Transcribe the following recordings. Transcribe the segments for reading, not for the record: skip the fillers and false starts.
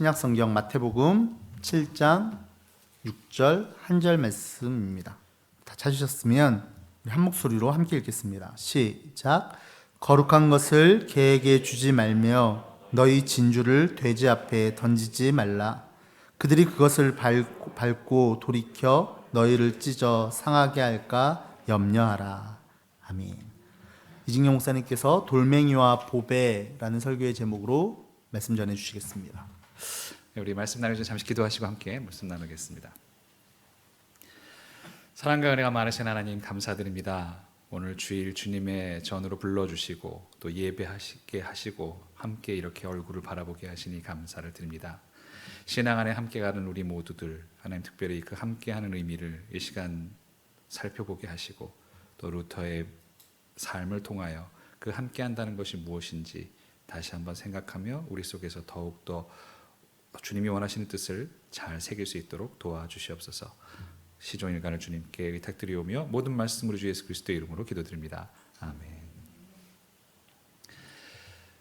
신약성경 마태복음 7장 6절 한 절 말씀입니다. 다 찾으셨으면 우리 한 목소리로 함께 읽겠습니다. 시작. 거룩한 것을 개에게 주지 말며 너희 진주를 돼지 앞에 던지지 말라. 그들이 그것을 밟고 돌이켜 너희를 찢어 상하게 할까 염려하라. 아멘. 이진경 목사님께서 돌멩이와 보배라는 설교의 제목으로 말씀 전해 주시겠습니다. 우리 말씀 나누기 전에 잠시 기도하시고 함께 말씀 나누겠습니다. 사랑과 은혜가 많으신 하나님 감사드립니다. 오늘 주일 주님의 전으로 불러주시고 또 예배하시게 하시고 함께 이렇게 얼굴을 바라보게 하시니 감사를 드립니다. 신앙 안에 함께 가는 우리 모두들 하나님 특별히 그 함께하는 의미를 이 시간 살펴보게 하시고 또 루터의 삶을 통하여 그 함께한다는 것이 무엇인지 다시 한번 생각하며 우리 속에서 더욱더 주님이 원하시는 뜻을 잘 새길 수 있도록 도와주시옵소서. 시종일관을 주님께 의탁드리오며 모든 말씀으로 주 예수 그리스도의 이름으로 기도드립니다. 아멘.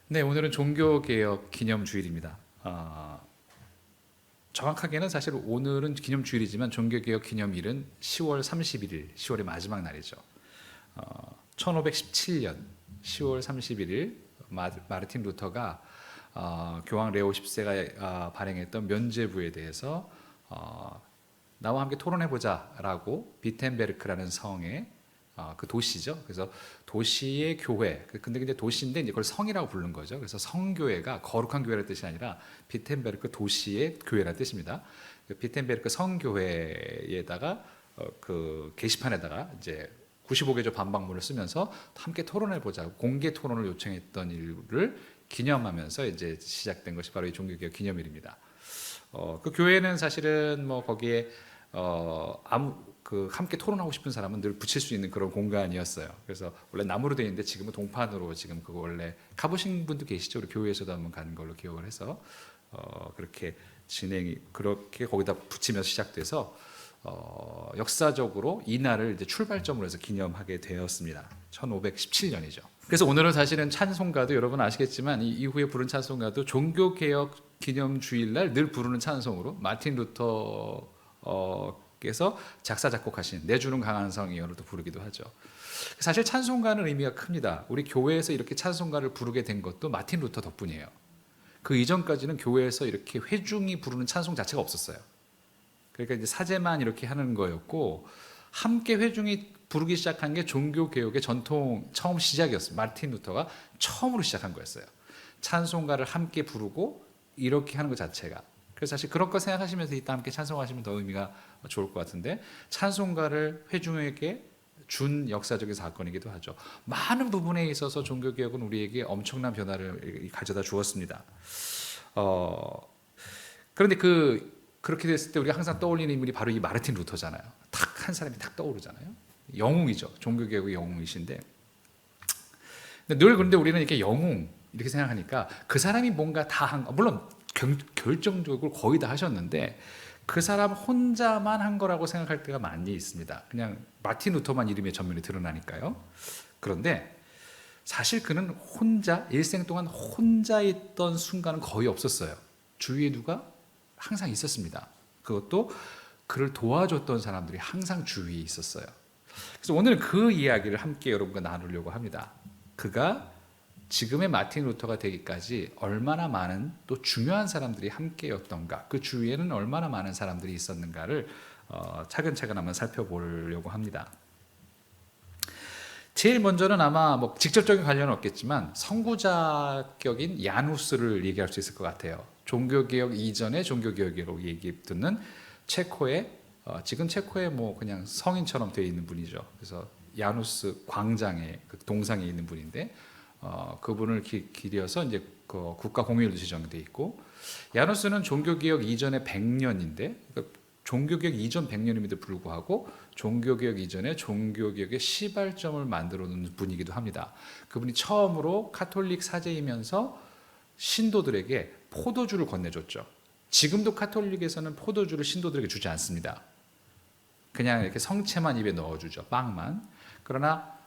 네, 오늘은 종교개혁 기념주일입니다. 정확하게는 사실 오늘은 기념주일이지만 종교개혁 기념일은 10월 31일, 10월의 마지막 날이죠. 1517년 10월 31일 마르틴 루터가 교황 레오 10세가 발행했던 면죄부에 대해서 나와 함께 토론해보자라고 비텐베르크라는 성의 그 도시죠. 그래서 도시의 교회, 근데 도시인데 이제 그걸 성이라고 부른 거죠. 그래서 성교회가 거룩한 교회라는 뜻이 아니라 비텐베르크 도시의 교회라는 뜻입니다. 그 비텐베르크 성교회에다가 그 게시판에다가 이제 95개조 반박문을 쓰면서 함께 토론해보자, 공개 토론을 요청했던 일을 기념하면서 이제 시작된 것이 바로 이 종교개혁 기념일입니다. 그 교회는 사실은 뭐 거기에 함께 토론하고 싶은 사람은 늘 붙일 수 있는 그런 공간이었어요. 그래서 원래 나무로 되어 있는데 지금은 동판으로 지금 그거 원래 가보신 분도 계시죠? 우리 교회에서도 한번 간 걸로 기억을 해서 그렇게 그렇게 거기다 붙이면서 시작돼서 역사적으로 이 날을 이제 출발점으로 해서 기념하게 되었습니다. 1517년이죠. 그래서 오늘은 사실은 찬송가도 여러분 아시겠지만 이 이후에 부른 찬송가도 종교개혁 기념주일날 늘 부르는 찬송으로 마틴 루터께서 작사 작곡하신 내 주는 강한 성이여를 또 부르기도 하죠. 사실 찬송가는 의미가 큽니다. 우리 교회에서 이렇게 찬송가를 부르게 된 것도 마틴 루터 덕분이에요. 그 이전까지는 교회에서 이렇게 회중이 부르는 찬송 자체가 없었어요. 그러니까 이제 사제만 이렇게 하는 거였고 함께 회중이 부르기 시작한 게 종교개혁의 전통 처음 시작이었어요. 마틴 루터가 처음으로 시작한 거였어요. 찬송가를 함께 부르고 이렇게 하는 것 자체가. 그래서 사실 그런 거 생각하시면서 이따 함께 찬송하시면 더 의미가 좋을 것 같은데 찬송가를 회중에게 준 역사적인 사건이기도 하죠. 많은 부분에 있어서 종교개혁은 우리에게 엄청난 변화를 가져다 주었습니다. 그런데 그렇게 됐을 때 우리가 항상 떠올리는 인물이 바로 이 마르틴 루터잖아요. 딱 한 사람이 딱 떠오르잖아요. 영웅이죠. 종교개혁의 영웅이신데 그런데 우리는 이렇게 영웅 이렇게 생각하니까 그 사람이 뭔가 다 한, 물론 결정적으로 거의 다 하셨는데 그 사람 혼자만 한 거라고 생각할 때가 많이 있습니다. 그냥 마틴 루터만 이름에 전면에 드러나니까요. 그런데 사실 그는 혼자 일생 동안 혼자 있던 순간은 거의 없었어요. 주위에 누가 항상 있었습니다. 그것도 그를 도와줬던 사람들이 항상 주위에 있었어요. 그래서 오늘 그 이야기를 함께 여러분과 나누려고 합니다. 그가 지금의 마틴 루터가 되기까지 얼마나 많은 또 중요한 사람들이 함께였던가, 그 주위에는 얼마나 많은 사람들이 있었는가를 차근차근 한번 살펴보려고 합니다. 제일 먼저는 아마 뭐 직접적인 관련은 없겠지만 선구자격인 야누스를 얘기할 수 있을 것 같아요. 종교개혁 이전의 종교개혁이라고 얘기 듣는 체코의 지금 체코의 뭐 그냥 성인처럼 되어 있는 분이죠. 그래서 야누스 광장에 그 동상에 있는 분인데 그분을 기려서 이제 그 국가 공휴일도 지정돼 있고 야누스는 종교개혁 이전의 100년인데 그러니까 종교개혁 이전 100년임에도 불구하고 종교개혁 이전에 종교개혁의 시발점을 만들어 놓은 분이기도 합니다. 그분이 처음으로 카톨릭 사제이면서 신도들에게 포도주를 건네줬죠. 지금도 카톨릭에서는 포도주를 신도들에게 주지 않습니다. 그냥 이렇게 성채만 입에 넣어주죠. 빵만. 그러나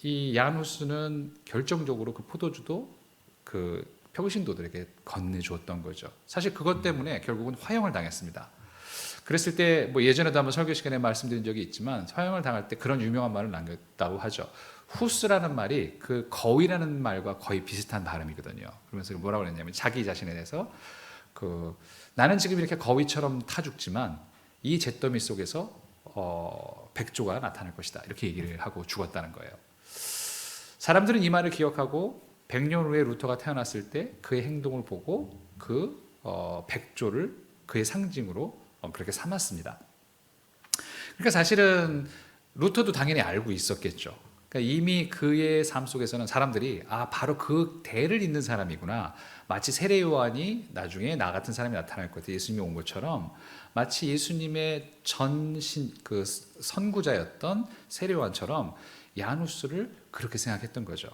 이 야누스는 결정적으로 그 포도주도 그 평신도들에게 건네주었던 거죠. 사실 그것 때문에 결국은 화형을 당했습니다. 그랬을 때 뭐 예전에도 한번 설교 시간에 말씀드린 적이 있지만 화형을 당할 때 그런 유명한 말을 남겼다고 하죠. 후스라는 말이 그 거위라는 말과 거의 비슷한 발음이거든요. 그러면서 뭐라고 그랬냐면 자기 자신에 대해서 나는 지금 이렇게 거위처럼 타 죽지만 이 잿더미 속에서 백조가 나타날 것이다. 이렇게 얘기를 하고 죽었다는 거예요. 사람들은 이 말을 기억하고 100년 후에 루터가 태어났을 때 그의 행동을 보고 그 백조를 그의 상징으로 그렇게 삼았습니다. 그러니까 사실은 루터도 당연히 알고 있었겠죠. 그러니까 이미 그의 삶 속에서는 사람들이 바로 그 대를 잇는 사람이구나. 마치 세례 요한이 나중에 나 같은 사람이 나타날 것 같아. 예수님이 온 것처럼 마치 예수님의 그 선구자였던 세례 요한처럼 야누스를 그렇게 생각했던 거죠.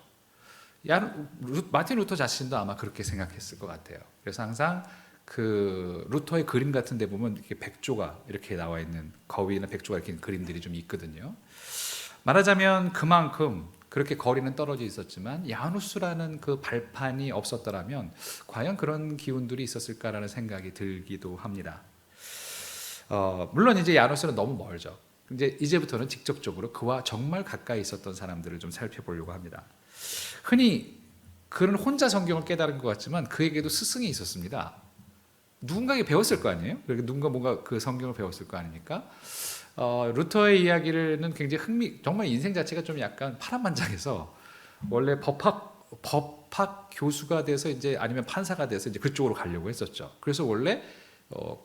마틴 루터 자신도 아마 그렇게 생각했을 것 같아요. 그래서 항상 그 루터의 그림 같은 데 보면 이렇게 백조가 이렇게 나와 있는 거위나 백조가 이렇게 그림들이 좀 있거든요. 말하자면 그만큼 그렇게 거리는 떨어져 있었지만 야누스라는 그 발판이 없었더라면 과연 그런 기운들이 있었을까라는 생각이 들기도 합니다. 물론 이제 야누스는 너무 멀죠. 이제부터는 직접적으로 그와 정말 가까이 있었던 사람들을 좀 살펴보려고 합니다. 흔히 그는 혼자 성경을 깨달은 것 같지만 그에게도 스승이 있었습니다. 누군가에게 배웠을 거 아니에요? 누군가 뭔가 그 성경을 배웠을 거 아닙니까? 루터의 이야기는 굉장히 정말 인생 자체가 좀 약간 파란만장해서 원래 법학 교수가 돼서 이제 아니면 판사가 돼서 이제 그쪽으로 가려고 했었죠. 그래서 원래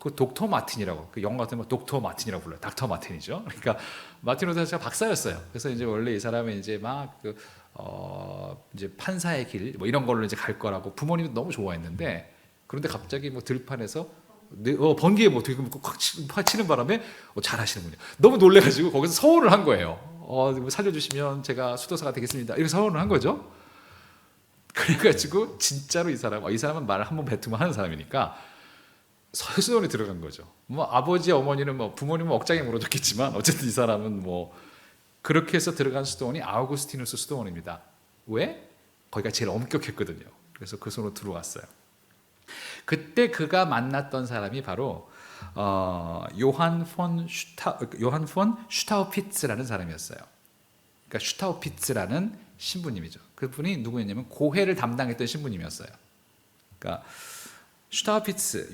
그 독터 마틴이라고 그 영어 같은 거 독터 마틴이라고 불러요. 닥터 마틴이죠. 그러니까 마틴 루터 자체가 박사였어요. 그래서 이제 원래 이 사람은 이제 막 이제 판사의 길 뭐 이런 걸로 이제 갈 거라고 부모님도 너무 좋아했는데 그런데 갑자기 뭐 들판에서 번개에 뭐 되게 콱 치는 바람에 잘하시는군요. 너무 놀래가지고 거기서 서원을 한 거예요. 살려주시면 제가 수도사가 되겠습니다. 이렇게 서원을 한 거죠. 그래가지고 진짜로 이 사람은 말을 한번 뱉으면 하는 사람이니까 서수원에 들어간 거죠. 뭐 아버지 어머니는 뭐 부모님은 억장에 물어줬겠지만 어쨌든 이 사람은 뭐 그렇게 해서 들어간 수도원이 아우구스티누스 수도원입니다. 왜? 거기가 제일 엄격했거든요. 그래서 그 손으로 들어왔어요. 그때 그가 만났던 사람이 바로 요한 폰 슈타우피츠라는 사람이었어요. 그러니까 슈타우피츠라는 신부님이죠. 그분이 누구였냐면 고해를 담당했던 신부님이었어요. 그러니까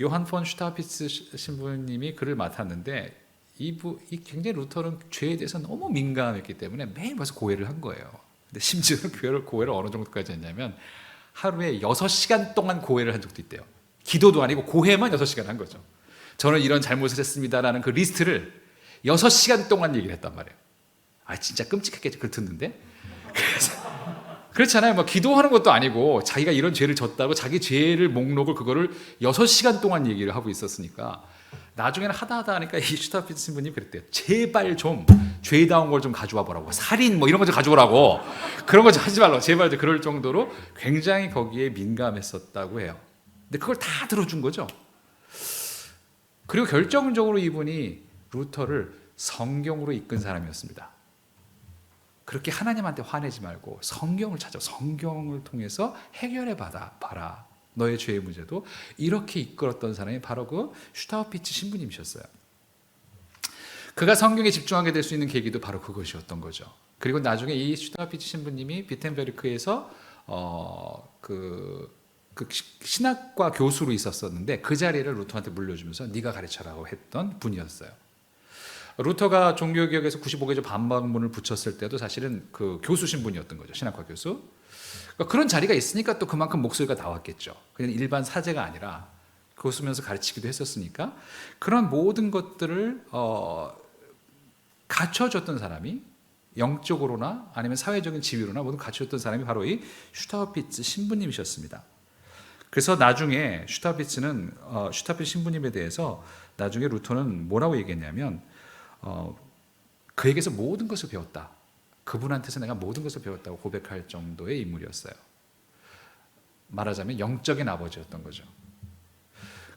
요한 폰 슈타우피츠 신부님이 그를 맡았는데 굉장히 루터는 죄에 대해서 너무 민감했기 때문에 매일 와서 고해를 한 거예요. 근데 심지어 고해를 어느 정도까지 했냐면 하루에 6시간 동안 고해를 한 적도 있대요. 기도도 아니고 고해만 6시간 한 거죠. 저는 이런 잘못을 했습니다라는 그 리스트를 6시간 동안 얘기를 했단 말이에요. 진짜 끔찍했겠죠. 그걸 듣는데. 그렇잖아요. 뭐 기도하는 것도 아니고 자기가 이런 죄를 졌다고 자기 죄를 목록을 그거를 6시간 동안 얘기를 하고 있었으니까 나중에는 하다 하니까 이 슈타피츠 신부님이 그랬대요. 제발 좀 죄다운 걸 좀 가져와 보라고. 살인 뭐 이런 거 좀 가져오라고. 그런 거 좀 하지 말라고. 제발 좀 그럴 정도로 굉장히 거기에 민감했었다고 해요. 근데 그걸 다 들어준 거죠. 그리고 결정적으로 이분이 루터를 성경으로 이끈 사람이었습니다. 그렇게 하나님한테 화내지 말고 성경을 찾아 성경을 통해서 해결해 봐라. 너의 죄의 문제도 이렇게 이끌었던 사람이 바로 그 슈타우피츠 신부님이셨어요. 그가 성경에 집중하게 될 수 있는 계기도 바로 그것이었던 거죠. 그리고 나중에 이 슈타우피츠 신부님이 비텐베르크에서 그 신학과 교수로 있었었는데 그 자리를 루터한테 물려주면서 네가 가르쳐라고 했던 분이었어요. 루터가 종교개혁에서 95개조 반박문을 붙였을 때도 사실은 그 교수 신분이었던 거죠. 신학과 교수. 그러니까 그런 자리가 있으니까 또 그만큼 목소리가 나왔겠죠. 그냥 일반 사제가 아니라 교수면서 가르치기도 했었으니까 그런 모든 것들을 갖춰줬던 사람이 영적으로나 아니면 사회적인 지위로나 모두 갖춰줬던 사람이 바로 이 슈타우피츠 신부님이셨습니다. 그래서 나중에 슈타우피츠 신부님에 대해서 나중에 루터는 뭐라고 얘기했냐면 그에게서 모든 것을 배웠다. 그분한테서 내가 모든 것을 배웠다고 고백할 정도의 인물이었어요. 말하자면 영적인 아버지였던 거죠.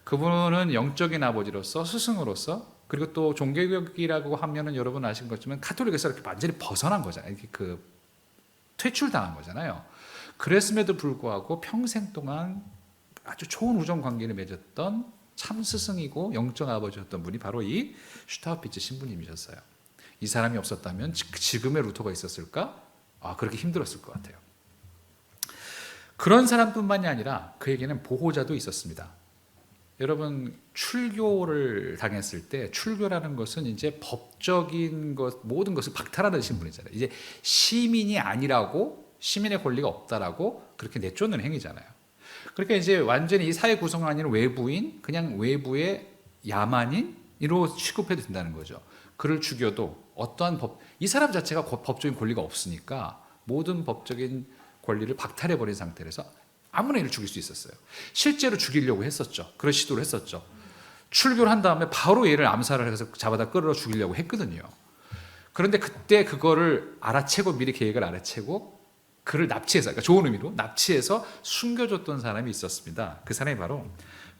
그분은 영적인 아버지로서 스승으로서 그리고 또 종교개혁이라고 하면은 여러분 아시는 것처럼 카톨릭에서 이렇게 완전히 벗어난 거잖아요. 이렇게 퇴출당한 거잖아요. 그랬음에도 불구하고 평생 동안 아주 좋은 우정 관계를 맺었던 참 스승이고 영적 아버지였던 분이 바로 이 슈타우피츠 신부님이셨어요. 이 사람이 없었다면 지금의 루터가 있었을까? 그렇게 힘들었을 것 같아요. 그런 사람뿐만이 아니라 그에게는 보호자도 있었습니다. 여러분, 출교를 당했을 때 출교라는 것은 이제 법적인 것 모든 것을 박탈하는 신분이잖아요. 이제 시민이 아니라고, 시민의 권리가 없다라고 그렇게 내쫓는 행위잖아요. 그러니까 이제 완전히 이 사회 구성원 아닌 외부인, 그냥 외부의 야만인으로 취급해도 된다는 거죠. 그를 죽여도 어떠한 이 사람 자체가 법적인 권리가 없으니까 모든 법적인 권리를 박탈해버린 상태에서 아무나 이를 죽일 수 있었어요. 실제로 죽이려고 했었죠. 그런 시도를 했었죠. 출교를 한 다음에 바로 얘를 암살을 해서 잡아다 끌어 죽이려고 했거든요. 그런데 그때 그거를 알아채고, 미리 계획을 알아채고 그를 납치해서, 그러니까 좋은 의미로 납치해서 숨겨줬던 사람이 있었습니다. 그 사람이 바로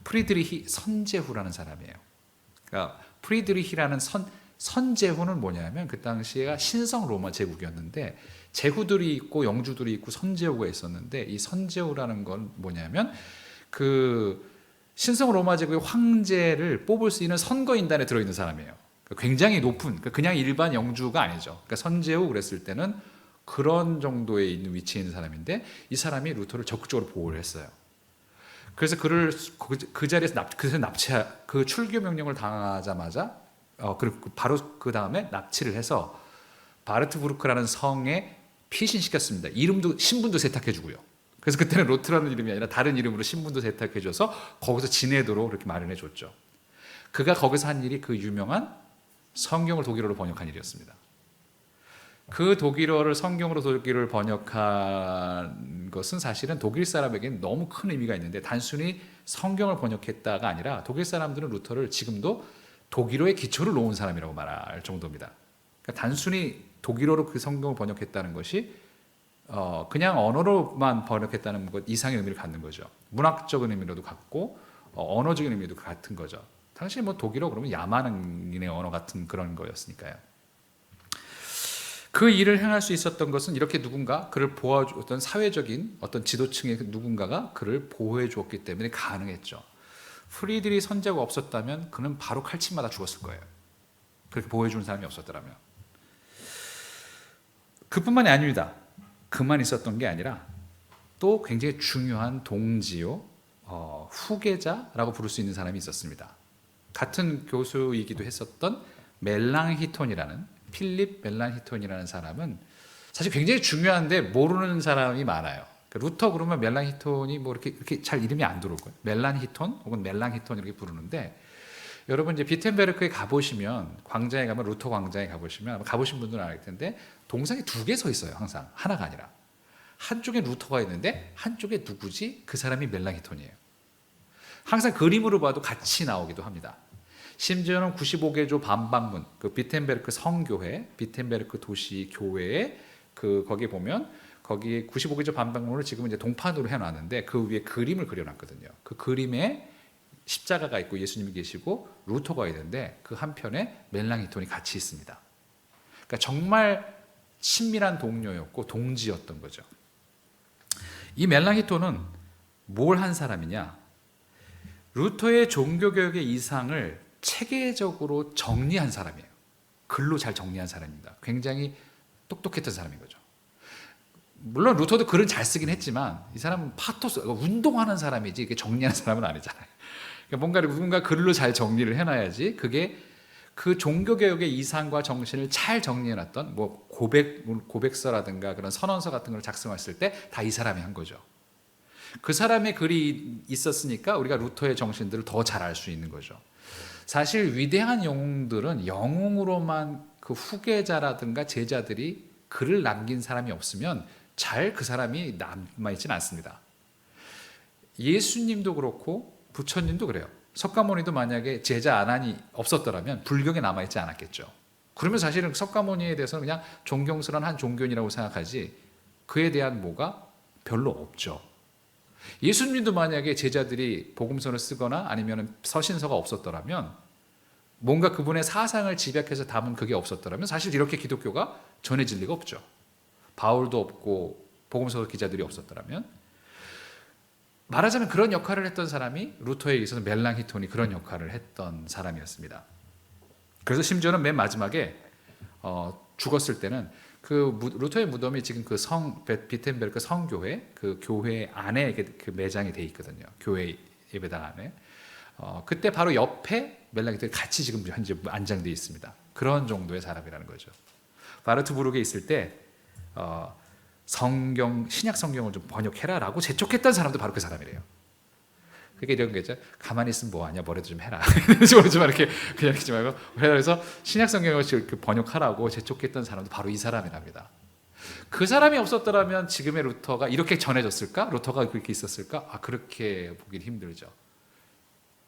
프리드리히 선제후라는 사람이에요. 그러니까 프리드리히라는 선제후는 뭐냐면 그 당시에가 신성 로마 제국이었는데 제후들이 있고 영주들이 있고 선제후가 있었는데 이 선제후라는 건 뭐냐면 그 신성 로마 제국의 황제를 뽑을 수 있는 선거인단에 들어있는 사람이에요. 굉장히 높은, 그냥 일반 영주가 아니죠. 그러니까 선제후 그랬을 때는 그런 정도에 있는 위치에 있는 사람인데 이 사람이 루터를 적극적으로 보호를 했어요. 그래서 그를 그 자리에서 그 출교 명령을 당하자마자 그리고 바로 그 다음에 납치를 해서 바르트부르크라는 성에 피신시켰습니다. 이름도 신분도 세탁해주고요. 그래서 그때는 로트라는 이름이 아니라 다른 이름으로 신분도 세탁해줘서 거기서 지내도록 그렇게 마련해줬죠. 그가 거기서 한 일이 그 유명한 성경을 독일어로 번역한 일이었습니다. 그 성경으로 독일어를 번역한 것은 사실은 독일 사람에게는 너무 큰 의미가 있는데 단순히 성경을 번역했다가 아니라 독일 사람들은 루터를 지금도 독일어의 기초를 놓은 사람이라고 말할 정도입니다. 그러니까 단순히 독일어로 그 성경을 번역했다는 것이 그냥 언어로만 번역했다는 것 이상의 의미를 갖는 거죠. 문학적인 의미로도 갖고 언어적인 의미도 같은 거죠. 당시 독일어 그러면 야만인의 언어 같은 그런 거였으니까요. 그 일을 행할 수 있었던 것은 이렇게 누군가 그를 보호해줬던 사회적인 어떤 지도층의 누군가가 그를 보호해 주었기 때문에 가능했죠. 프리드리 선제가 없었다면 그는 바로 칼침 맞아 죽었을 거예요. 그렇게 보호해 주는 사람이 없었더라면. 그뿐만이 아닙니다. 그만 있었던 게 아니라 또 굉장히 중요한 동지요, 후계자라고 부를 수 있는 사람이 있었습니다. 같은 교수이기도 했었던 필립 멜랑히톤이라는 사람은 사실 굉장히 중요한데 모르는 사람이 많아요. 루터 그러면 멜랑히톤이 이렇게 잘 이름이 안 들어올 거예요. 멜란히톤 혹은 멜랑히톤 이렇게 부르는데 여러분 이제 비텐베르크에 가보시면 광장에 가면 루터 광장에 가보시면 가보신 분들은 알 텐데 동상이 두 개 서 있어요. 항상 하나가 아니라 한쪽에 루터가 있는데 한쪽에 누구지? 그 사람이 멜랑히톤이에요. 항상 그림으로 봐도 같이 나오기도 합니다. 심지어는 95개조 반박문, 그 비텐베르크 성교회, 비텐베르크 도시 교회에 거기 보면 거기 95개조 반박문을 지금 이제 동판으로 해놨는데 그 위에 그림을 그려놨거든요. 그 그림에 십자가가 있고 예수님이 계시고 루터가 있는데 그 한편에 멜랑히톤이 같이 있습니다. 그러니까 정말 친밀한 동료였고 동지였던 거죠. 이 멜랑히톤은 뭘 한 사람이냐? 루터의 종교개혁의 이상을 체계적으로 정리한 사람이에요. 글로 잘 정리한 사람입니다. 굉장히 똑똑했던 사람인 거죠. 물론 루터도 글은 잘 쓰긴 했지만 이 사람은 파토스, 운동하는 사람이지 이게 정리하는 사람은 아니잖아요. 그러니까 누군가 글로 잘 정리를 해놔야지 그게 그 종교개혁의 이상과 정신을 잘 정리해놨던 고백서라든가 그런 선언서 같은 걸 작성했을 때 다 이 사람이 한 거죠. 그 사람의 글이 있었으니까 우리가 루터의 정신들을 더 잘 알 수 있는 거죠. 사실 위대한 영웅들은 영웅으로만 그 후계자라든가 제자들이 글을 남긴 사람이 없으면 잘 그 사람이 남아있지는 않습니다. 예수님도 그렇고 부처님도 그래요. 석가모니도 만약에 제자 아난이 없었더라면 불경에 남아있지 않았겠죠. 그러면 사실은 석가모니에 대해서는 그냥 존경스러운 한 종교인이라고 생각하지 그에 대한 뭐가 별로 없죠. 예수님도 만약에 제자들이 복음서를 쓰거나 아니면 서신서가 없었더라면 뭔가 그분의 사상을 집약해서 담은 그게 없었더라면 사실 이렇게 기독교가 전해질 리가 없죠. 바울도 없고 복음서 기자들이 없었더라면, 말하자면 그런 역할을 했던 사람이 루터에 있어서 멜랑히톤이 그런 역할을 했던 사람이었습니다. 그래서 심지어는 맨 마지막에 죽었을 때는 그 루터의 무덤이 지금 그 비텐베르크 성교회 그 교회 안에 그 매장이 돼 있거든요. 교회 예배당 안에. 그때 바로 옆에 멜랑히톤이 같이 지금 현재 안장되어 있습니다. 그런 정도의 사람이라는 거죠. 바르트부르크에 있을 때 신약 성경을 좀 번역해라라고 재촉했던 사람도 바로 그 사람이래요. 그게 이런 거죠. 가만히 있으면 뭐하냐, 뭐라도 좀 해라. 좀 이렇게 그냥 하지 말고. 그래서 신약 성경을 번역하라고 재촉했던 사람도 바로 이 사람이랍니다. 그 사람이 없었더라면 지금의 루터가 이렇게 전해졌을까? 루터가 그렇게 있었을까? 그렇게 보긴 힘들죠.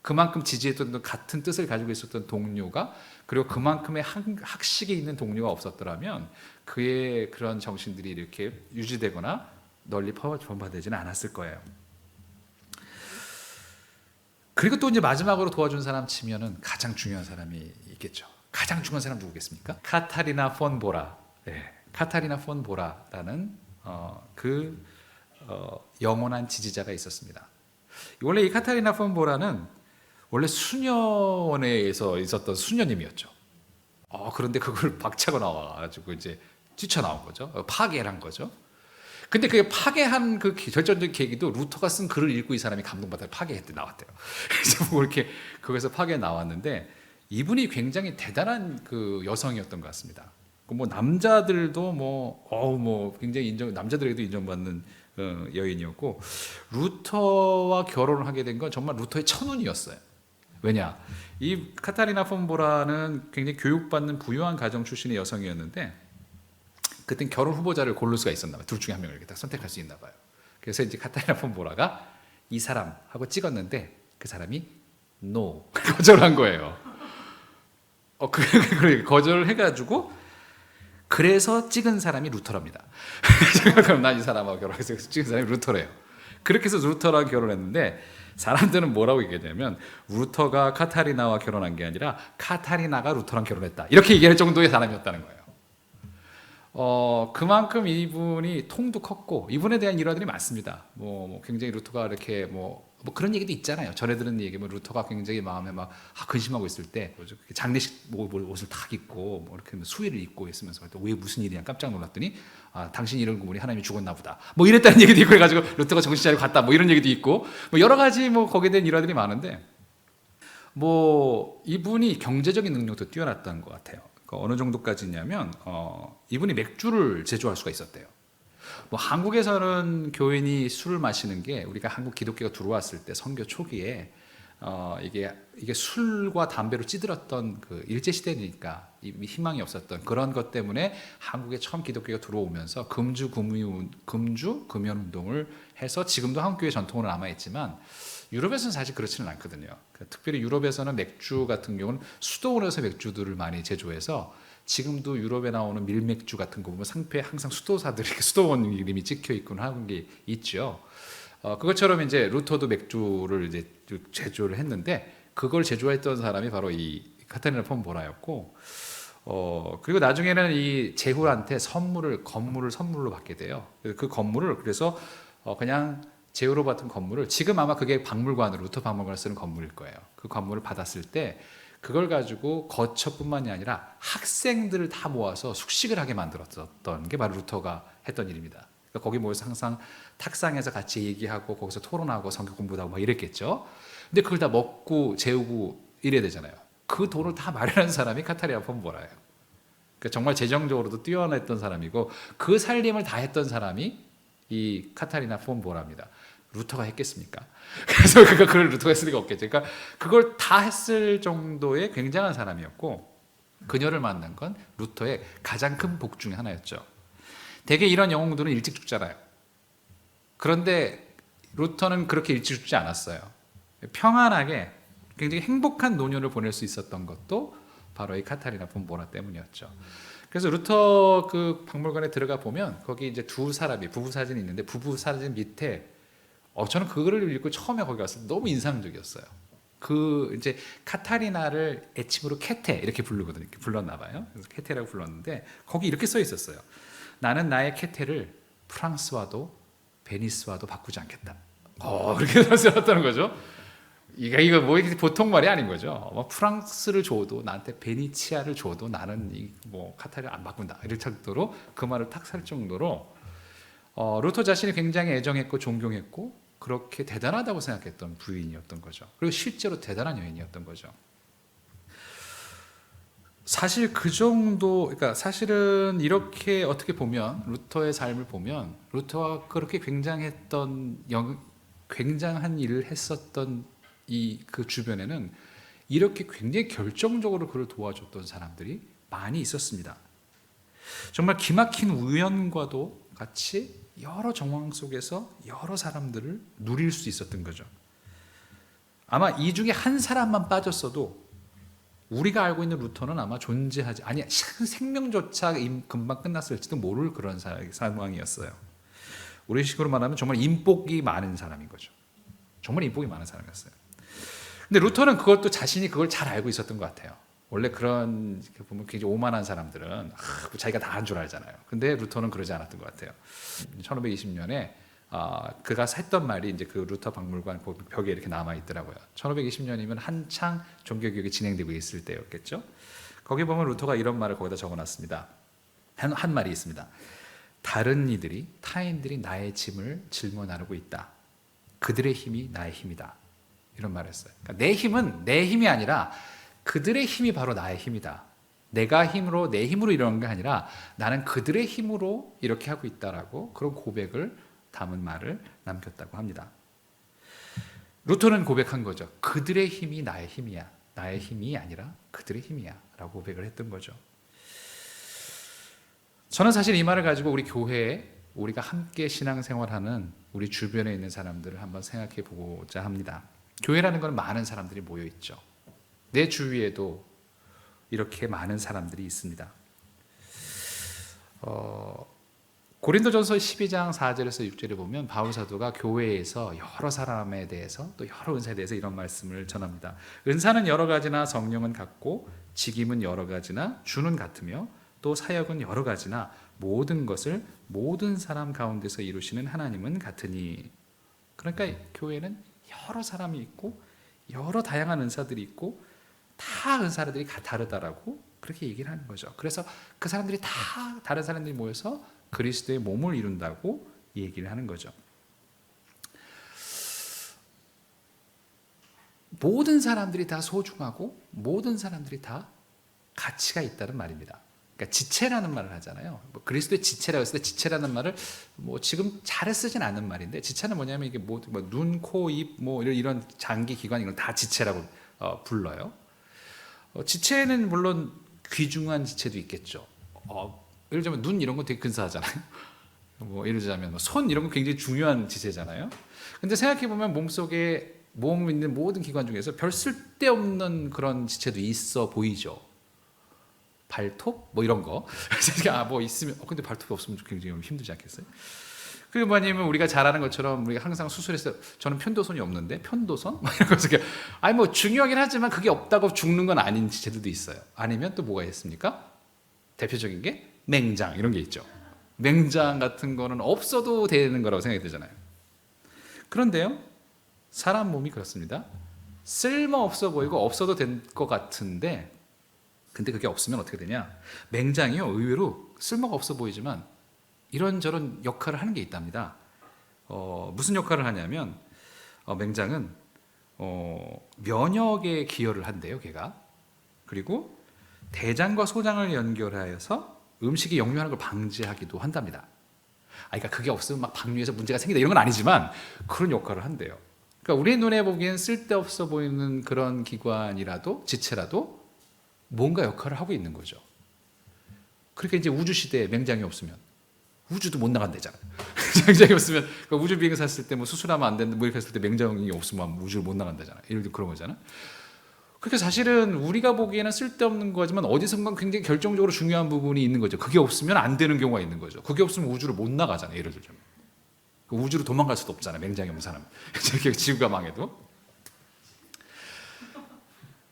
그만큼 지지했던 같은 뜻을 가지고 있었던 동료가, 그리고 그만큼의 학식이 있는 동료가 없었더라면 그의 그런 정신들이 이렇게 유지되거나 널리 전파되지는 않았을 거예요. 그리고 또 이제 마지막으로 도와준 사람 치면은 가장 중요한 사람이 있겠죠. 가장 중요한 사람 누구겠습니까? 카타리나 폰 보라. 네, 카타리나 폰 보라라는 영원한 지지자가 있었습니다. 원래 이 카타리나 폰 보라는 원래 수녀원에서 있었던 수녀님이었죠. 그런데 그걸 박차고 나와가지고 이제 뛰쳐나온 거죠. 파괴를 한 거죠. 근데 그게 파괴한 그 결정적인 계기도 루터가 쓴 글을 읽고 이 사람이 감동받아 파괴했대 나왔대요. 그래서 뭐 이렇게 거기서 파괴 나왔는데, 이분이 굉장히 대단한 그 여성이었던 것 같습니다. 뭐 남자들도 뭐 굉장히 남자들에게도 인정받는 여인이었고, 루터와 결혼을 하게 된 건 정말 루터의 천운이었어요. 왜냐? 이 카타리나 폰 보라는 굉장히 교육받는 부유한 가정 출신의 여성이었는데, 그땐 결혼 후보자를 고를 수가 있었나 봐요. 둘 중에 한 명을 이렇게 딱 선택할 수 있나 봐요. 그래서 이제 카타리나 폰 보라가 이 사람하고 찍었는데 그 사람이 no 거절한 거예요. 거절을 해가지고, 그래서 찍은 사람이 루터랍니다. 그럼 난 이 사람하고 결혼해서 찍은 사람이 루터래요. 그렇게 해서 루터랑 결혼했는데, 사람들은 뭐라고 얘기하냐면 루터가 카타리나와 결혼한 게 아니라 카타리나가 루터랑 결혼했다, 이렇게 얘기할 정도의 사람이었다는 거예요. 그만큼 이분이 통도 컸고, 이분에 대한 일화들이 많습니다. 굉장히 루터가 이렇게 뭐 그런 얘기도 있잖아요. 전해 들은 얘기, 루터가 굉장히 마음에 막 근심하고 있을 때 장례식 옷을 다 입고 이렇게 수의를 입고 있으면서 왜 무슨 일이냐 깜짝 놀랐더니, 당신이 이런 구분이 하나님이 죽었나 보다, 이랬다는 얘기도 있고, 해가지고 루터가 정신 차리고 갔다, 이런 얘기도 있고, 여러 가지 거기에 대한 일화들이 많은데, 이분이 경제적인 능력도 뛰어났던 것 같아요. 어느 정도까지냐면 이분이 맥주를 제조할 수가 있었대요. 한국에서는 교인이 술을 마시는 게, 우리가 한국 기독교가 들어왔을 때 선교 초기에 이게 술과 담배로 찌들었던 그 일제 시대니까 희망이 없었던 그런 것 때문에 한국에 처음 기독교가 들어오면서 금주 금연 운동을 해서, 지금도 한국 교회 전통으로 남아 있지만 유럽에서는 사실 그렇지는 않거든요. 특별히 유럽에서는 맥주 같은 경우는 수도원에서 맥주들을 많이 제조해서, 지금도 유럽에 나오는 밀맥주 같은 거 보면 상표에 항상 수도사들이 수도원 이름이 찍혀 있곤 하는 게 있죠. 그것처럼 이제 루터도 맥주를 이제 제조를 했는데, 그걸 제조했던 사람이 바로 이 카타리나 폰 보라였고, 그리고 나중에는 이 제후한테 건물을 선물로 받게 돼요. 그 건물을 그래서 그냥 제후로 받은 건물을, 지금 아마 그게 박물관으로, 루터 박물관을 쓰는 건물일 거예요. 그 건물을 받았을 때 그걸 가지고 거처뿐만이 아니라 학생들을 다 모아서 숙식을 하게 만들었던 게 바로 루터가 했던 일입니다. 그러니까 거기 모여서 항상 탁상에서 같이 얘기하고 거기서 토론하고 성경 공부도 하고 이랬겠죠. 근데 그걸 다 먹고 재우고 이래야 되잖아요. 그 돈을 다 마련한 사람이 카타리나 폰 보라예요. 그러니까 정말 재정적으로도 뛰어났던 사람이고, 그 살림을 다 했던 사람이 이 카타리나 폰 보라입니다. 루터가 했겠습니까? 그래서 그걸 루터가 했을 리가 없겠죠. 그러니까 그걸 다 했을 정도의 굉장한 사람이었고, 그녀를 만난 건 루터의 가장 큰 복 중에 하나였죠. 대개 이런 영웅들은 일찍 죽잖아요. 그런데 루터는 그렇게 일찍 죽지 않았어요. 평안하게 굉장히 행복한 노년을 보낼 수 있었던 것도 바로 이 카타리나 폰 보라 때문이었죠. 그래서 루터 그 박물관에 들어가 보면 거기 이제 두 사람이 부부 사진이 있는데, 부부 사진 밑에 저는 그거를 읽고 처음에 거기 갔을 때 너무 인상적이었어요. 그 이제 카타리나를 애칭으로 케테 이렇게 부르거든요. 이렇게 불렀나 봐요. 그래서 케테라고 불렀는데 거기 이렇게 써 있었어요. 나는 나의 케테를 프랑스와도 베니스와도 바꾸지 않겠다. 그렇게 말씀하셨다는 거죠. 이거 뭐 이게 보통 말이 아닌 거죠. 뭐 프랑스를 줘도 나한테 베니치아를 줘도 나는 뭐 카타르를 안 바꾼다. 이럴 정도로 그 말을 탁 살 정도로 루터 자신이 굉장히 애정했고 존경했고 그렇게 대단하다고 생각했던 부인이었던 거죠. 그리고 실제로 대단한 여인이었던 거죠. 사실 그 정도, 그러니까 사실은 이렇게 어떻게 보면 루터의 삶을 보면 루터가 그렇게 굉장한 일을 했었던 그 주변에는 이렇게 굉장히 결정적으로 그를 도와줬던 사람들이 많이 있었습니다. 정말 기막힌 우연과도 같이 여러 정황 속에서 여러 사람들을 누릴 수 있었던 거죠. 아마 이 중에 한 사람만 빠졌어도 우리가 알고 있는 루터는 아마 존재하지 아니 생명조차 금방 끝났을지도 모를 그런 상황이었어요. 우리 식으로 말하면 정말 인복이 많은 사람인 거죠. 정말 인복이 많은 사람이었어요. 근데 루터는 그것도 자신이 그걸 잘 알고 있었던 것 같아요. 원래 그런 보면 굉장히 오만한 사람들은 자기가 다 한 줄 알잖아요. 근데 루터는 그러지 않았던 것 같아요. 1520년에 그가 했던 말이 이제 그 루터 박물관 벽에 이렇게 남아 있더라고요. 1520년이면 한창 종교개혁이 진행되고 있을 때였겠죠. 거기 보면 루터가 이런 말을 거기다 적어놨습니다. 한 말이 있습니다. 다른 이들이 타인들이 나의 짐을 짊어 나르고 있다. 그들의 힘이 나의 힘이다. 이런 말을 했어요. 그러니까 내 힘은 내 힘이 아니라 그들의 힘이 바로 나의 힘이다. 내가 힘으로 내 힘으로 이러는 게 아니라 나는 그들의 힘으로 이렇게 하고 있다라고 그런 고백을 담은 말을 남겼다고 합니다. 루터는 고백한 거죠. 그들의 힘이 나의 힘이야. 나의 힘이 아니라 그들의 힘이야 라고 고백을 했던 거죠. 저는 사실 이 말을 가지고 우리 교회에 우리가 함께 신앙생활하는 우리 주변에 있는 사람들을 한번 생각해 보고자 합니다. 교회라는 건 많은 사람들이 모여 있죠. 내 주위에도 이렇게 많은 사람들이 있습니다. 고린도전서 12장 4절에서 6절에 보면 바울 사도가 교회에서 여러 사람에 대해서 또 여러 은사에 대해서 이런 말씀을 전합니다. 은사는 여러 가지나 성령은 같고 직임은 여러 가지나 주는 같으며 또 사역은 여러 가지나 모든 것을 모든 사람 가운데서 이루시는 하나님은 같으니. 그러니까 교회는 여러 사람이 있고 여러 다양한 은사들이 있고 다 은사들이 다르다라고 그렇게 얘기를 하는 거죠. 그래서 그 사람들이 다 다른 사람들이 모여서 그리스도의 몸을 이룬다고 얘기를 하는 거죠. 모든 사람들이 다 소중하고 모든 사람들이 다 가치가 있다는 말입니다. 그러니까 지체라는 말을 하잖아요. 그리스도의 지체라고 했을 때 지체라는 말을 지금 잘 쓰진 않는 말인데 지체는 뭐냐면 이게 눈, 코, 입 이런 장기 기관 이걸 다 지체라고 불러요. 지체는 물론 귀중한 지체도 있겠죠. 예를 들면 눈 이런 건 되게 근사하잖아요. 예를 들자면 손 이런 건 굉장히 중요한 지체잖아요. 근데 생각해 보면 몸속에 몸에 있는 모든 기관 중에서 별 쓸데없는 그런 지체도 있어 보이죠. 발톱 이런 거. 있으면 근데 발톱이 없으면 굉장히 힘들지 않겠어요? 그리고 아니면 우리가 잘 아는 것처럼 우리가 항상 수술해서 저는 편도선이 없는데 편도선? 이런 거 중요하긴 하지만 그게 없다고 죽는 건 아닌 지체들도 있어요. 아니면 또 뭐가 있습니까? 대표적인 게 맹장 이런 게 있죠. 맹장 같은 거는 없어도 되는 거라고 생각이 들잖아요. 그런데요, 사람 몸이 그렇습니다. 쓸모없어 보이고 없어도 될 것 같은데 근데 그게 없으면 어떻게 되냐? 맹장이요, 의외로 쓸모가 없어 보이지만 이런저런 역할을 하는 게 있답니다. 무슨 역할을 하냐면 맹장은 면역에 기여를 한대요, 걔가. 그리고 대장과 소장을 연결하여서 음식이 역류하는 걸 방지하기도 한답니다. 그러니까 그게 없으면 막 방류해서 문제가 생기다 이런 건 아니지만 그런 역할을 한대요. 그러니까 우리 눈에 보기엔 쓸데없어 보이는 그런 기관이라도 지체라도 뭔가 역할을 하고 있는 거죠. 그러니까 이제 우주 시대에 맹장이 없으면 우주도 못 나간대잖아요. 맹장이 없으면 그러니까 우주 비행사 했을 때 수술하면 안 되는데 이렇게 했을 때 맹장이 없으면 우주를 못 나간다잖아요. 예를 들어 그런 거잖아요. 그러니까 사실은 우리가 보기에는 쓸데없는 거지만 어디선가 굉장히 결정적으로 중요한 부분이 있는 거죠. 그게 없으면 안 되는 경우가 있는 거죠. 그게 없으면 우주를 못 나가잖아요. 예를 들자면 우주로 도망갈 수도 없잖아요. 맹장이 없는 사람. 지구가 망해도.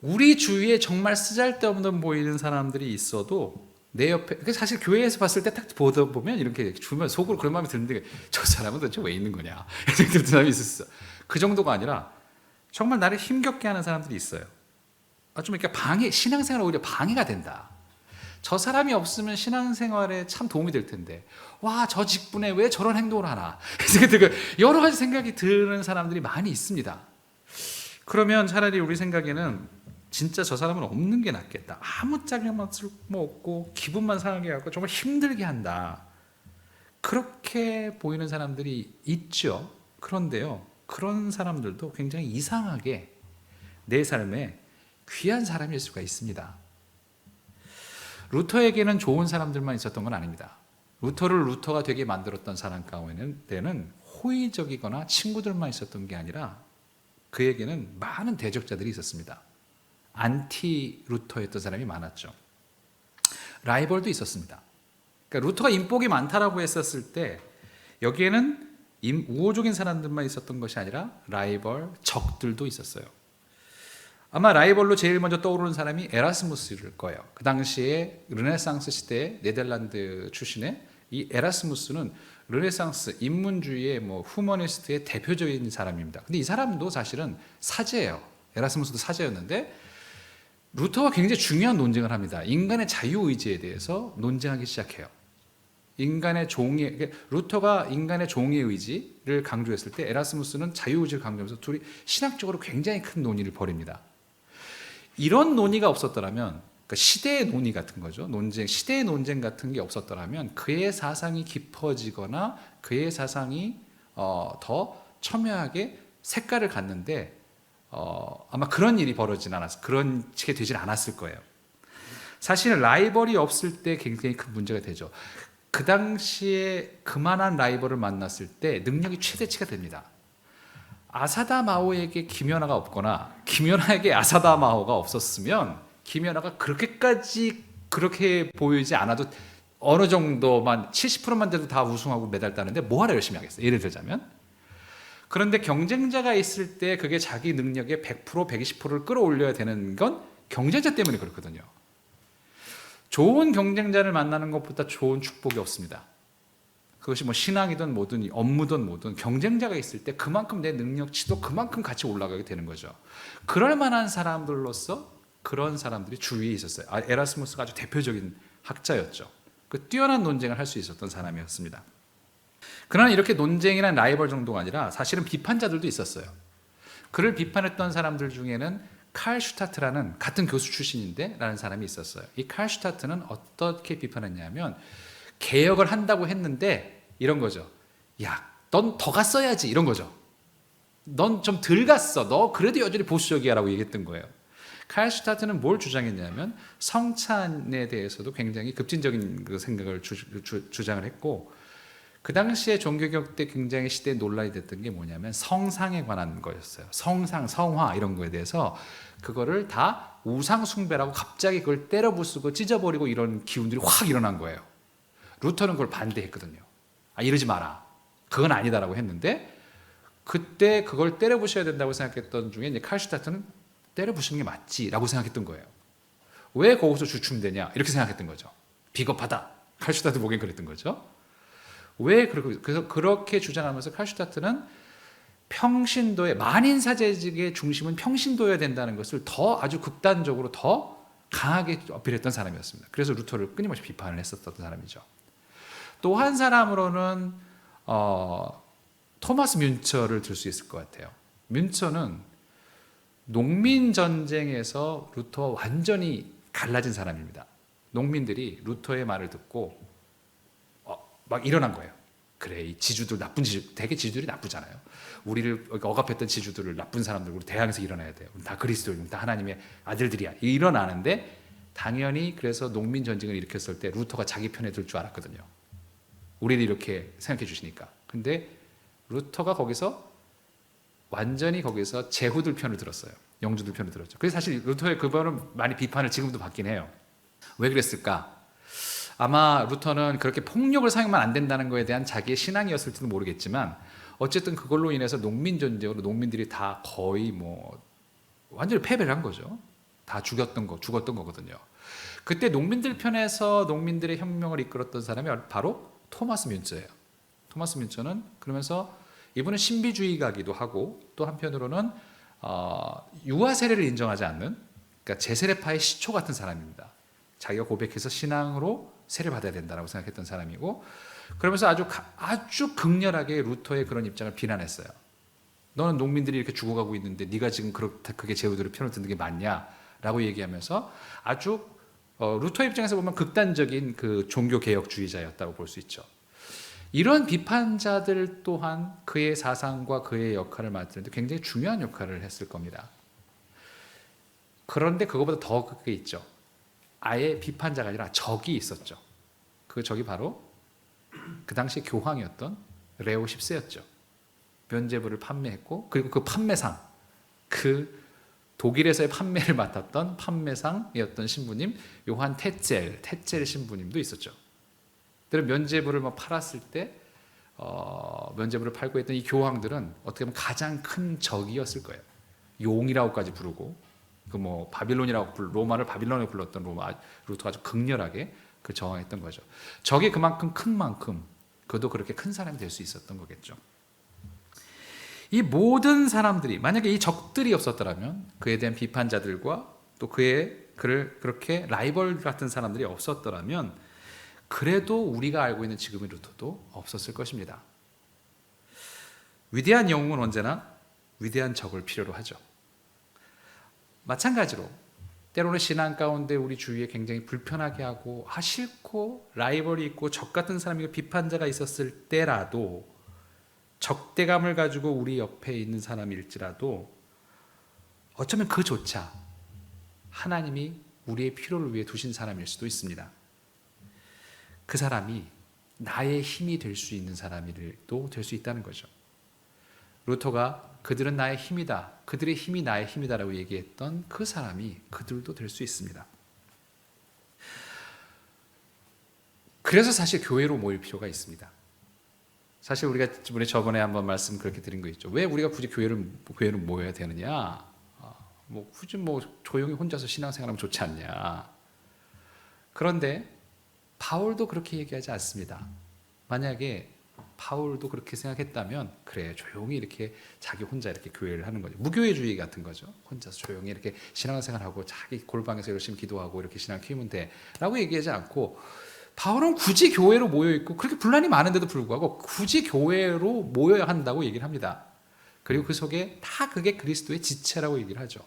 우리 주위에 정말 쓰잘데없는 보이는 사람들이 있어도 내 옆에 사실 교회에서 봤을 때 딱 보다 보면 이렇게 주면 속으로 그런 마음이 드는데 저 사람은 도대체 왜 있는 거냐 이렇게 드는 사람이 있었어. 그 정도가 아니라 정말 나를 힘겹게 하는 사람들이 있어요. 좀 이렇게 신앙생활 오히려 방해가 된다. 저 사람이 없으면 신앙생활에 참 도움이 될 텐데 와, 저 직분에 왜 저런 행동을 하나 여러 가지 생각이 드는 사람들이 많이 있습니다. 그러면 차라리 우리 생각에는 진짜 저 사람은 없는 게 낫겠다. 아무 짝에만 쓸모없고 기분만 상하게 하고 정말 힘들게 한다. 그렇게 보이는 사람들이 있죠. 그런데요, 그런 사람들도 굉장히 이상하게 내 삶에 귀한 사람일 수가 있습니다. 루터에게는 좋은 사람들만 있었던 건 아닙니다. 루터를 루터가 되게 만들었던 사람 가운데는 호의적이거나 친구들만 있었던 게 아니라 그에게는 많은 대적자들이 있었습니다. 안티 루터였던 사람이 많았죠. 라이벌도 있었습니다. 그러니까 루터가 인복이 많다라고 했었을 때 여기에는 우호적인 사람들만 있었던 것이 아니라 라이벌, 적들도 있었어요. 아마 라이벌로 제일 먼저 떠오르는 사람이 에라스무스일 거예요. 그 당시에 르네상스 시대 네덜란드 출신의 이 에라스무스는 르네상스 인문주의의 후머니스트의 대표적인 사람입니다. 근데 이 사람도 사실은 사제예요. 에라스무스도 사제였는데 루터가 굉장히 중요한 논쟁을 합니다. 인간의 자유의지에 대해서 논쟁하기 시작해요. 루터가 인간의 종의 의지를 강조했을 때 에라스무스는 자유의지를 강조하면서 둘이 신학적으로 굉장히 큰 논의를 벌입니다. 이런 논의가 없었더라면, 그러니까 시대의 논의 같은 거죠. 시대의 논쟁 같은 게 없었더라면 그의 사상이 깊어지거나 그의 사상이 더 첨예하게 색깔을 갖는데 아마 그런 일이 그런 식이 되질 않았을 거예요. 사실 라이벌이 없을 때 굉장히 큰 문제가 되죠. 그 당시에 그만한 라이벌을 만났을 때 능력이 최대치가 됩니다. 아사다 마오에게 김연아가 없거나 김연아에게 아사다 마오가 없었으면 김연아가 그렇게 보이지 않아도 어느 정도만 70%만 돼도 다 우승하고 메달 따는데 뭐하러 열심히 하겠어요. 예를 들자면. 그런데 경쟁자가 있을 때 그게 자기 능력의 100%, 120%를 끌어올려야 되는 건 경쟁자 때문에 그렇거든요. 좋은 경쟁자를 만나는 것보다 좋은 축복이 없습니다. 그것이 신앙이든 뭐든 업무든 뭐든 경쟁자가 있을 때 그만큼 내 능력치도 그만큼 같이 올라가게 되는 거죠. 그럴 만한 사람들로서 그런 사람들이 주위에 있었어요. 에라스무스가 아주 대표적인 학자였죠. 그 뛰어난 논쟁을 할 수 있었던 사람이었습니다. 그러나 이렇게 논쟁이나 라이벌 정도가 아니라 사실은 비판자들도 있었어요. 그를 비판했던 사람들 중에는 칼 슈타트라는 같은 교수 출신인데 라는 사람이 있었어요. 이 칼 슈타트는 어떻게 비판했냐면 개혁을 한다고 했는데 이런 거죠. 야, 넌 더 갔어야지 이런 거죠. 넌 좀 덜 갔어. 너 그래도 여전히 보수적이야 라고 얘기했던 거예요. 칼 슈타트는 뭘 주장했냐면 성찬에 대해서도 굉장히 급진적인 그 생각을 주장을 했고 그 당시에 종교개혁 때 굉장히 시대에 논란이 됐던 게 뭐냐면 성상에 관한 거였어요. 성상, 성화 이런 거에 대해서 그거를 다 우상 숭배라고 갑자기 그걸 때려 부수고 찢어버리고 이런 기운들이 확 일어난 거예요. 루터는 그걸 반대했거든요. 이러지 마라. 그건 아니다라고 했는데 그때 그걸 때려 부셔야 된다고 생각했던 중에 이제 칼 슈타트는 때려 부수는 게 맞지라고 생각했던 거예요. 왜 거기서 주춤되냐 이렇게 생각했던 거죠. 비겁하다. 칼 슈타트 보기엔 그랬던 거죠. 그래서 그렇게 주장하면서 칼 슈타트는 평신도의 만인사제직의 중심은 평신도여야 된다는 것을 더 아주 극단적으로 더 강하게 어필했던 사람이었습니다. 그래서 루터를 끊임없이 비판을 했었던 사람이죠. 또 한 사람으로는 토마스 뮌처를 들 수 있을 것 같아요. 뮌처는 농민 전쟁에서 루터와 완전히 갈라진 사람입니다. 농민들이 루터의 말을 듣고 막 일어난 거예요. 그래, 이 지주들 나쁜 지주, 되게 지주들이 나쁘잖아요. 우리를 억압했던 지주들을 나쁜 사람들 우리 대항해서 일어나야 돼요. 우리 다 그리스도인, 다 하나님의 아들들이야. 일어나는데 당연히 그래서 농민 전쟁을 일으켰을 때 루터가 자기 편에 들 줄 알았거든요. 우리를 이렇게 생각해 주시니까. 근데 루터가 완전히 거기서 제후들 편을 들었어요. 영주들 편을 들었죠. 그래서 사실 루터의 그거는 많이 비판을 지금도 받긴 해요. 왜 그랬을까? 아마 루터는 그렇게 폭력을 사용하면 안 된다는 거에 대한 자기의 신앙이었을지도 모르겠지만 어쨌든 그걸로 인해서 농민 전쟁으로 농민들이 다 거의 완전히 패배를 한 거죠. 다 죽었던 거거든요. 그때 농민들 편에서 농민들의 혁명을 이끌었던 사람이 바로 토마스 뮌처예요. 토마스 뮌처는 그러면서 이분은 신비주의가기도 하고 또 한편으로는 유아 세례를 인정하지 않는, 그러니까 제세례파의 시초 같은 사람입니다. 자기가 고백해서 신앙으로 세례 받아야 된다라고 생각했던 사람이고, 그러면서 아주 극렬하게 루터의 그런 입장을 비난했어요. 너는 농민들이 이렇게 죽어가고 있는데 네가 지금 그게 제후들의 편을 드는 게 맞냐라고 얘기하면서 아주 루터 입장에서 보면 극단적인 그 종교 개혁주의자였다고 볼 수 있죠. 이런 비판자들 또한 그의 사상과 그의 역할을 맡는데 굉장히 중요한 역할을 했을 겁니다. 그런데 그거보다 더 그게 있죠. 아예 비판자가 아니라 적이 있었죠. 그 적이 바로 그 당시 교황이었던 레오 10세였죠. 면죄부를 판매했고, 그리고 그 판매상, 그 독일에서의 판매를 맡았던 판매상이었던 신부님 요한 테첼 신부님도 있었죠. 그런 면죄부를 팔았을 때 면죄부를 팔고 했던 이 교황들은 어떻게 보면 가장 큰 적이었을 거예요. 용이라고까지 부르고, 바빌론이라고 로마를 바빌론이라고 불렀던 루터가 아주 극렬하게 그 저항했던 거죠. 적이 그만큼 큰 만큼 그도 그렇게 큰 사람이 될 수 있었던 거겠죠. 이 모든 사람들이, 만약에 이 적들이 없었더라면, 그에 대한 비판자들과 또 그를 그렇게 라이벌 같은 사람들이 없었더라면, 그래도 우리가 알고 있는 지금의 루터도 없었을 것입니다. 위대한 영웅은 언제나 위대한 적을 필요로 하죠. 마찬가지로 때로는 신앙 가운데 우리 주위에 굉장히 불편하게 하고 싫고 라이벌이 있고 적 같은 사람이고 비판자가 있었을 때라도, 적대감을 가지고 우리 옆에 있는 사람일지라도 어쩌면 그조차 하나님이 우리의 필요를 위해 두신 사람일 수도 있습니다. 그 사람이 나의 힘이 될 수 있는 사람도 될 수 있다는 거죠. 루터가 그들은 나의 힘이다, 그들의 힘이 나의 힘이다라고 얘기했던 그 사람이 그들도 될 수 있습니다. 그래서 사실 교회로 모일 필요가 있습니다. 사실 우리가 저번에 한번 말씀 그렇게 드린 거 있죠. 왜 우리가 굳이 교회를 모여야 되느냐? 굳이 조용히 혼자서 신앙생활하면 좋지 않냐? 그런데 바울도 그렇게 얘기하지 않습니다. 만약에 바울도 그렇게 생각했다면, 그래, 조용히 이렇게 자기 혼자 이렇게 교회를 하는 거죠. 무교회주의 같은 거죠. 혼자서 조용히 이렇게 신앙생활하고 자기 골방에서 열심히 기도하고 이렇게 신앙 키우면 돼라고 얘기하지 않고, 바울은 굳이 교회로 모여 있고 그렇게 분란이 많은데도 불구하고 굳이 교회로 모여야 한다고 얘기를 합니다. 그리고 그 속에 다 그게 그리스도의 지체라고 얘기를 하죠.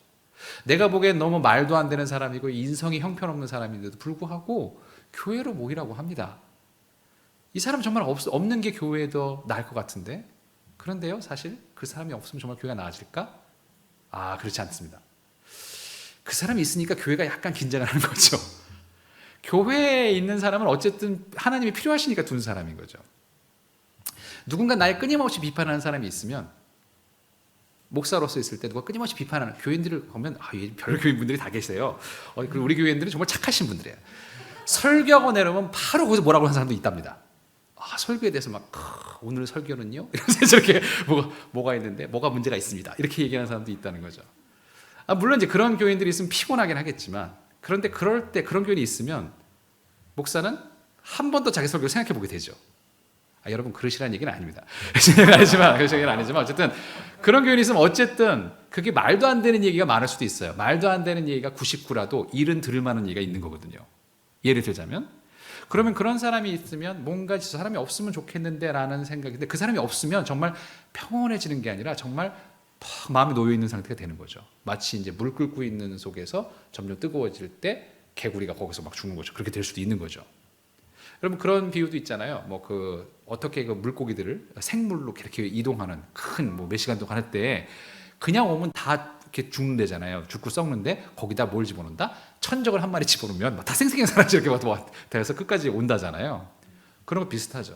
내가 보기엔 너무 말도 안 되는 사람이고 인성이 형편없는 사람인데도 불구하고 교회로 모이라고 합니다. 이 사람 정말 없는 게 교회도 나을 것 같은데, 그런데요, 사실 그 사람이 없으면 정말 교회가 나아질까? 그렇지 않습니다. 그 사람이 있으니까 교회가 약간 긴장을 하는 거죠. 교회에 있는 사람은 어쨌든 하나님이 필요하시니까 둔 사람인 거죠. 누군가 나를 끊임없이 비판하는 사람이 있으면, 목사로서 있을 때 누가 끊임없이 비판하는 교인들을 보면 별 교인분들이 다 계세요. 그리고 우리 교인들은 정말 착하신 분들이에요. 설교하고 내려오면 바로 거기서 뭐라고 하는 사람도 있답니다. 설교에 대해서 오늘 설교는요? 이러면서 저렇게 뭐가 있는데 뭐가 문제가 있습니다. 이렇게 얘기하는 사람도 있다는 거죠. 물론 이제 그런 교인들이 있으면 피곤하긴 하겠지만, 그런데 그럴 때 그런 교인이 있으면 목사는 한 번 더 자기 설교를 생각해 보게 되죠. 여러분 그러시라는 얘기는 아닙니다. 그러시는 얘기는 아니지만 어쨌든 그런 교인이 있으면 어쨌든 그게 말도 안 되는 얘기가 많을 수도 있어요. 말도 안 되는 얘기가 99라도 1은 들을 만한 얘기가 있는 거거든요. 예를 들자면, 그러면 그런 사람이 있으면 뭔가 저 사람이 없으면 좋겠는데 라는 생각인데, 그 사람이 없으면 정말 평온해지는 게 아니라 정말 마음이 놓여 있는 상태가 되는 거죠. 마치 이제 물 끓고 있는 속에서 점점 뜨거워질 때 개구리가 거기서 막 죽는 거죠. 그렇게 될 수도 있는 거죠. 여러분 그런 비유도 있잖아요. 어떻게 그 물고기들을 생물로 이렇게 이동하는 큰 몇 시간 동안 할 때 그냥 오면 다 이렇게 죽는다잖아요. 죽고 썩는데 거기다 뭘 집어넣는다? 천적을 한 마리 집어넣으면 다 생생한 사람이 이렇게 돼서 끝까지 온다잖아요. 그런 거 비슷하죠.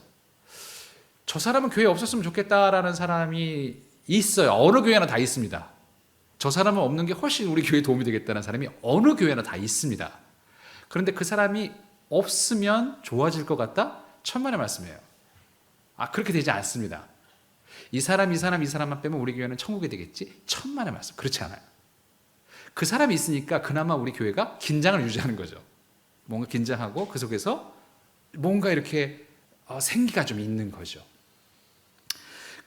저 사람은 교회에 없었으면 좋겠다라는 사람이 있어요. 어느 교회나 다 있습니다. 저 사람은 없는 게 훨씬 우리 교회에 도움이 되겠다는 사람이 어느 교회나 다 있습니다. 그런데 그 사람이 없으면 좋아질 것 같다? 천만의 말씀이에요. 그렇게 되지 않습니다. 이 사람만 빼면 우리 교회는 천국이 되겠지? 천만의 말씀. 그렇지 않아요. 그 사람이 있으니까 그나마 우리 교회가 긴장을 유지하는 거죠. 뭔가 긴장하고 그 속에서 뭔가 이렇게 생기가 좀 있는 거죠.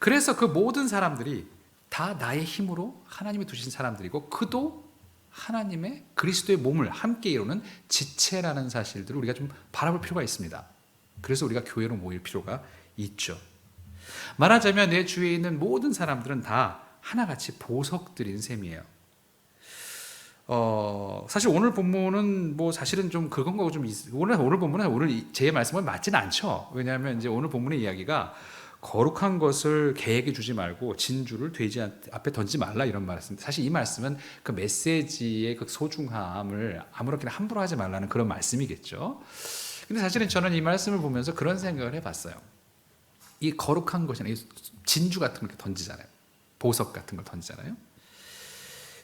그래서 그 모든 사람들이 다 나의 힘으로 하나님이 두신 사람들이고 그도 하나님의 그리스도의 몸을 함께 이루는 지체라는 사실들을 우리가 좀 바라볼 필요가 있습니다. 그래서 우리가 교회로 모일 필요가 있죠. 말하자면 내 주위에 있는 모든 사람들은 다 하나같이 보석들인 셈이에요. 사실 오늘 본문은 뭐 사실은 좀 그건 거고 좀 오늘 본문은 오늘 제 말씀은 맞지는 않죠. 왜냐하면 이제 오늘 본문의 이야기가 거룩한 것을 개에게 주지 말고 진주를 돼지 앞에 던지지 말라 이런 말씀. 사실 이 말씀은 그 메시지의 그 소중함을 아무렇게나 함부로 하지 말라는 그런 말씀이겠죠. 근데 사실은 저는 이 말씀을 보면서 그런 생각을 해봤어요. 이 거룩한 것이나 진주 같은 걸 이렇게 던지잖아요. 보석 같은 걸 던지잖아요.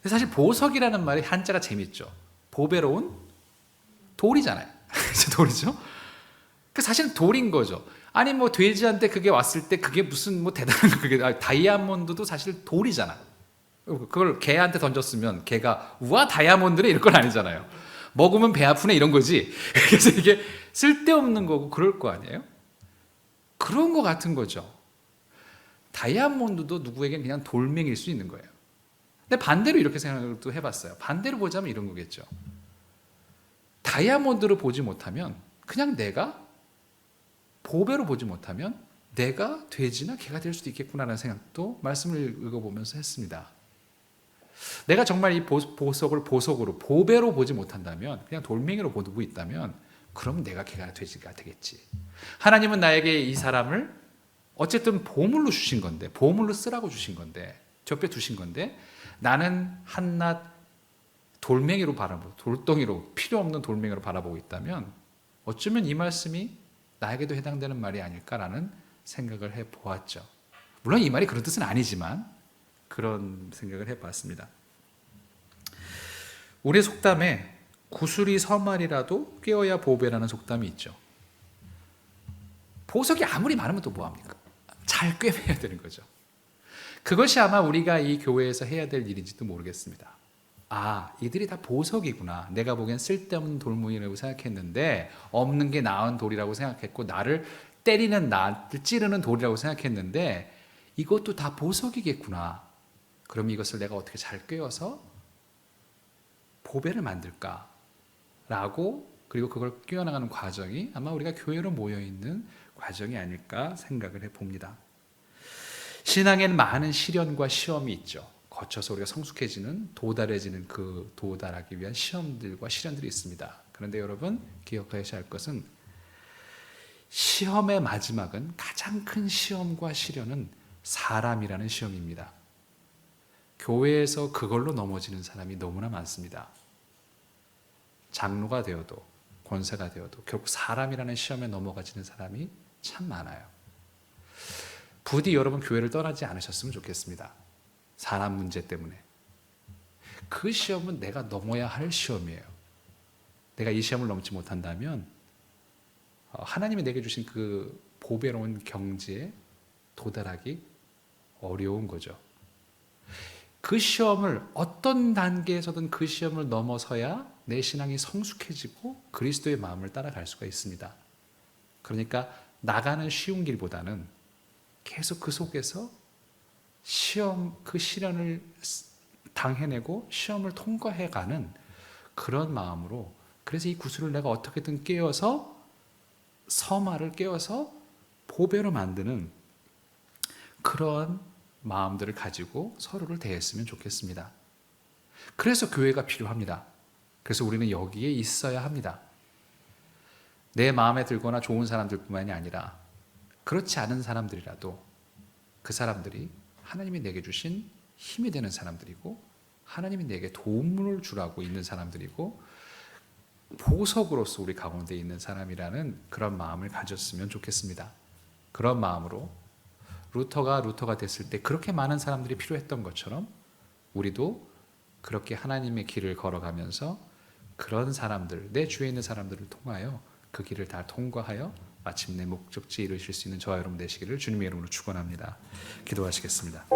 사실 보석이라는 말이 한자가 재밌죠. 보배로운 돌이잖아요. 돌이죠. 그 사실은 돌인 거죠. 아니 뭐 돼지한테 그게 왔을 때 그게 무슨 뭐 대단한 거 그게 다이아몬드도 사실 돌이잖아. 그걸 개한테 던졌으면 개가 우와 다이아몬드네 이럴 건 아니잖아요. 먹으면 배 아프네 이런 거지. 그래서 이게 쓸데없는 거고 그럴 거 아니에요. 그런 거 같은 거죠. 다이아몬드도 누구에겐 그냥 돌멩이일 수 있는 거예요. 근데 반대로 이렇게 생각을 또 해봤어요. 반대로 보자면 이런 거겠죠. 다이아몬드로 보지 못하면 그냥 내가 보배로 보지 못하면 내가 돼지나 개가 될 수도 있겠구나라는 생각도 말씀을 읽어보면서 했습니다. 내가 정말 이 보석을 보석으로 보배로 보지 못한다면 그냥 돌멩이로 보고 있다면 그럼 내가 개가 돼지가 되겠지. 하나님은 나에게 이 사람을 어쨌든 보물로 주신 건데 보물로 쓰라고 주신 건데 옆에 두신 건데 나는 한낱 돌멩이로 바라보고 돌덩이로 필요 없는 돌멩이로 바라보고 있다면 어쩌면 이 말씀이 나에게도 해당되는 말이 아닐까라는 생각을 해보았죠. 물론 이 말이 그런 뜻은 아니지만 그런 생각을 해봤습니다. 우리 속담에 구슬이 서말이라도 꿰어야 보배라는 속담이 있죠. 보석이 아무리 많으면 또 뭐합니까? 잘 꿰매야 되는 거죠. 그것이 아마 우리가 이 교회에서 해야 될 일인지도 모르겠습니다. 아, 이들이 다 보석이구나. 내가 보기엔 쓸데없는 돌무이라고 생각했는데 없는 게 나은 돌이라고 생각했고 나를 때리는 나를 찌르는 돌이라고 생각했는데 이것도 다 보석이겠구나. 그럼 이것을 내가 어떻게 잘 꿰어서 보배를 만들까? 라고 그리고 그걸 꿰어나가는 과정이 아마 우리가 교회로 모여있는 과정이 아닐까 생각을 해봅니다. 신앙에는 많은 시련과 시험이 있죠. 거쳐서 우리가 성숙해지는 도달해지는 그 도달하기 위한 시험들과 시련들이 있습니다. 그런데 여러분 기억하셔야 할 것은 시험의 마지막은 가장 큰 시험과 시련은 사람이라는 시험입니다. 교회에서 그걸로 넘어지는 사람이 너무나 많습니다. 장로가 되어도 권사가 되어도 결국 사람이라는 시험에 넘어가지는 사람이 참 많아요. 부디 여러분 교회를 떠나지 않으셨으면 좋겠습니다. 사람 문제 때문에. 그 시험은 내가 넘어야 할 시험이에요. 내가 이 시험을 넘지 못한다면 하나님이 내게 주신 그 보배로운 경지에 도달하기 어려운 거죠. 그 시험을 어떤 단계에서든 그 시험을 넘어서야 내 신앙이 성숙해지고 그리스도의 마음을 따라갈 수가 있습니다. 그러니까 나가는 쉬운 길보다는 계속 그 속에서 그 시련을 당해내고 시험을 통과해가는 그런 마음으로 그래서 이 구슬을 내가 어떻게든 깨어서 서마를 깨어서 보배로 만드는 그런 마음들을 가지고 서로를 대했으면 좋겠습니다. 그래서 교회가 필요합니다. 그래서 우리는 여기에 있어야 합니다. 내 마음에 들거나 좋은 사람들뿐만이 아니라 그렇지 않은 사람들이라도 그 사람들이 하나님이 내게 주신 힘이 되는 사람들이고 하나님이 내게 도움을 주라고 있는 사람들이고 보석으로서 우리 가운데 있는 사람이라는 그런 마음을 가졌으면 좋겠습니다. 그런 마음으로 루터가 됐을 때 그렇게 많은 사람들이 필요했던 것처럼 우리도 그렇게 하나님의 길을 걸어가면서 그런 사람들, 내 주위에 있는 사람들을 통하여 그 길을 다 통과하여 마침내 목적지에 이르실 수 있는 저와 여러분 되시기를 주님의 이름으로 축원합니다. 기도하시겠습니다.